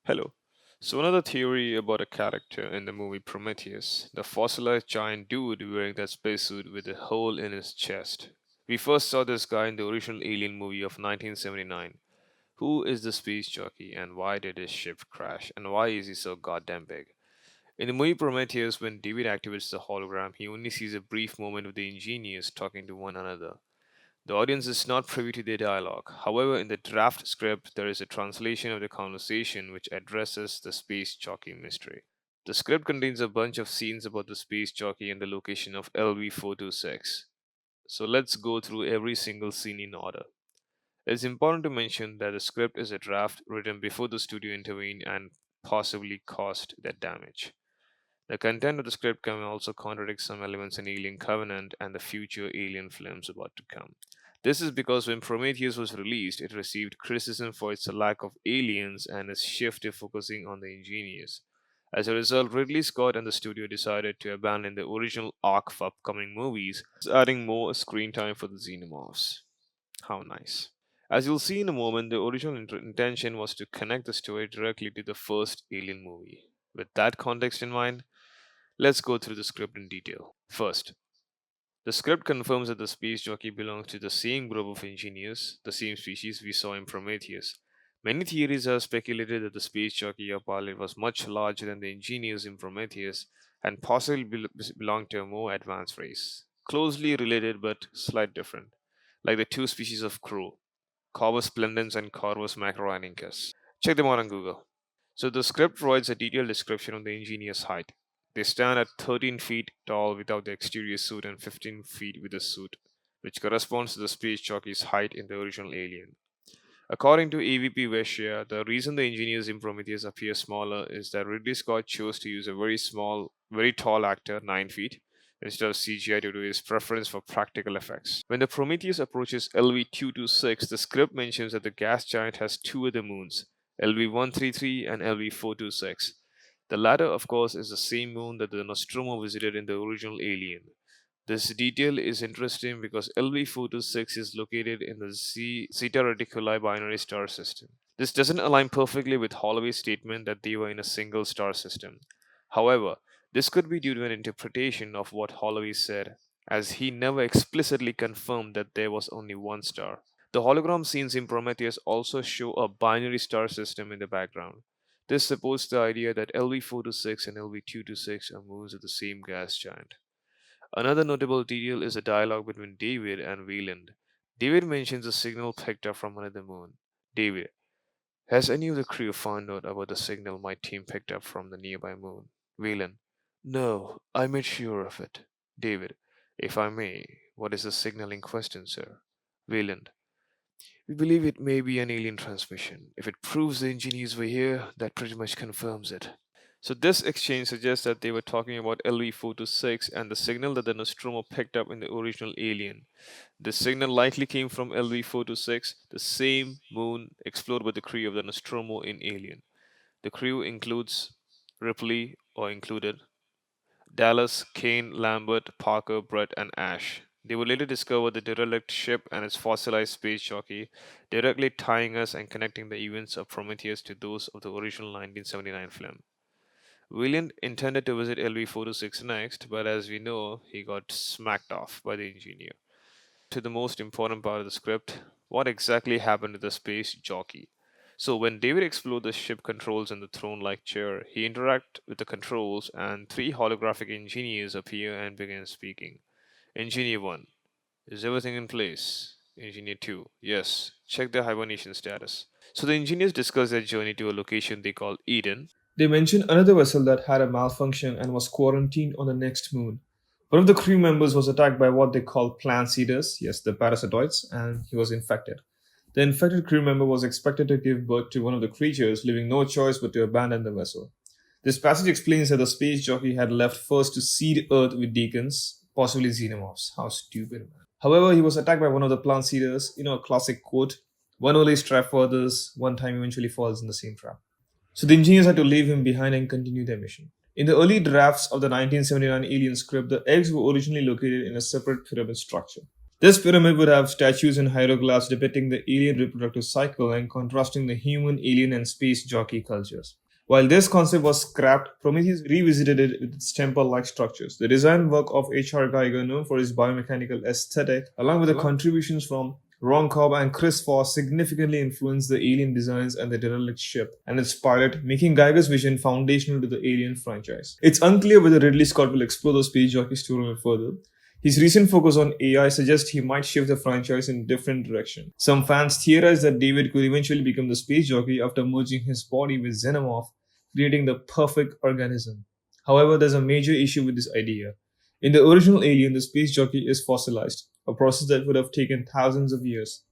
Hello. So, another theory about a character in the movie Prometheus, the fossilized giant dude wearing that spacesuit with a hole in his chest. We first saw this guy in the original Alien movie of 1979. Who is the space jockey and why did his ship crash and why is he so goddamn big? In the movie Prometheus, when David activates the hologram, he only sees a brief moment of the engineers talking to one another. The audience is not privy to their dialogue. However, in the draft script, there is a translation of the conversation which addresses the space jockey mystery. The script contains a bunch of scenes about the space jockey and the location of LV-426. So let's go through every single scene in order. It's important to mention that the script is a draft written before the studio intervened and possibly caused that damage. The content of the script can also contradict some elements in Alien Covenant and the future Alien films about to come. This is because when Prometheus was released, it received criticism for its lack of aliens and its shift to focusing on the engineers. As a result, Ridley Scott and the studio decided to abandon the original arc for upcoming movies, adding more screen time for the xenomorphs. How nice. As you'll see in a moment, the original intention was to connect the story directly to the first Alien movie. With that context in mind, let's go through the script in detail. First, the script confirms that the space jockey belongs to the same group of engineers, the same species we saw in Prometheus. Many theories have speculated that the space jockey or pilot was much larger than the engineers in Prometheus and possibly belonged to a more advanced race, closely related but slight different, like the two species of crew, Corvus splendens and Corvus macrorhynchus. Check them out on Google. So the script provides a detailed description of the engineer's height. They stand at 13 feet tall without the exterior suit and 15 feet with the suit, which corresponds to the space jockey's height in the original Alien. According to AVP Vescia, the reason the engineers in Prometheus appear smaller is that Ridley Scott chose to use a very tall actor, 9 feet, instead of CGI due to his preference for practical effects. When the Prometheus approaches LV-226, the script mentions that the gas giant has two other moons, LV-133 and LV-426. The latter, of course, is the same moon that the Nostromo visited in the original Alien. This detail is interesting because LV-426 is located in the Zeta Reticuli binary star system. This doesn't align perfectly with Holloway's statement that they were in a single star system. However, this could be due to an interpretation of what Holloway said, as he never explicitly confirmed that there was only one star. The hologram scenes in Prometheus also show a binary star system in the background. This supports the idea that LV-426 and LV-226 are moons of the same gas giant. Another notable detail is a dialogue between David and Wayland. David mentions a signal picked up from another moon. David, has any of the crew found out about the signal my team picked up from the nearby moon? Wayland, no, I made sure of it. David, if I may, what is the signal in question, sir? Wayland, we believe it may be an alien transmission. If it proves the engineers were here, that pretty much confirms it. So this exchange suggests that they were talking about LV-426 and the signal that the Nostromo picked up in the original Alien. This signal likely came from LV-426, the same moon explored by the crew of the Nostromo in Alien. The crew includes Ripley, or included, Dallas, Kane, Lambert, Parker, Brett, and Ash. They would later discover the derelict ship and its fossilized space jockey, directly tying us and connecting the events of Prometheus to those of the original 1979 film. William intended to visit LV-426 next, but as we know, he got smacked off by the engineer. To the most important part of the script, what exactly happened to the space jockey? So when David explored the ship controls in the throne-like chair, he interacted with the controls and three holographic engineers appear and begin speaking. Engineer 1, is everything in place? Engineer 2, yes, check the hibernation status. So the engineers discuss their journey to a location they call Eden. They mentioned another vessel that had a malfunction and was quarantined on the next moon. One of the crew members was attacked by what they call plant eaters, yes, the parasitoids, and he was infected. The infected crew member was expected to give birth to one of the creatures, leaving no choice but to abandon the vessel. This passage explains that the space jockey had left first to seed Earth with deacons, possibly xenomorphs. How stupid, man. However, he was attacked by one of the plant eaters, a classic quote, one always trap for others, one time eventually falls in the same trap. So the engineers had to leave him behind and continue their mission. In the early drafts of the 1979 Alien script, the eggs were originally located in a separate pyramid structure. This pyramid would have statues and hieroglyphs depicting the alien reproductive cycle and contrasting the human, alien, and space jockey cultures. While this concept was scrapped, Prometheus revisited it with its temple like structures. The design work of H.R. Geiger, known for his biomechanical aesthetic, along with the contributions from Ron Cobb and Chris Foss, significantly influenced the alien designs and the derelict ship and its pilot, making Geiger's vision foundational to the Alien franchise. It's unclear whether Ridley Scott will explore the space jockey storyline further. His recent focus on AI suggests he might shift the franchise in a different direction. Some fans theorize that David could eventually become the space jockey after merging his body with Xenomorph, creating the perfect organism. However, there's a major issue with this idea. In the original Alien, the space jockey is fossilized, a process that would have taken thousands of years.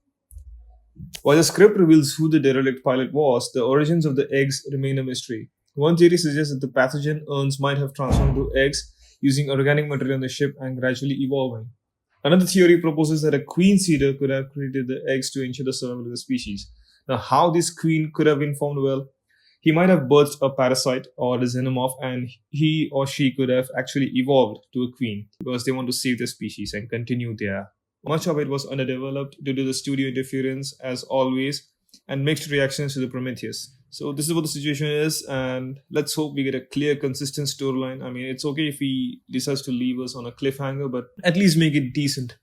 While the script reveals who the derelict pilot was, the origins of the eggs remain a mystery. One theory suggests that the pathogen urns might have transformed into eggs using organic material on the ship and gradually evolving. Another theory proposes that a queen cedar could have created the eggs to ensure the survival of the species. Now, how this queen could have been formed? Well, he might have birthed a parasite or a xenomorph, and he or she could have actually evolved to a queen because they want to save the species and continue their. Much of it was underdeveloped due to the studio interference, as always, and mixed reactions to the Prometheus. So this is what the situation is, and let's hope we get a clear, consistent storyline. I mean, it's okay if he decides to leave us on a cliffhanger, but at least make it decent.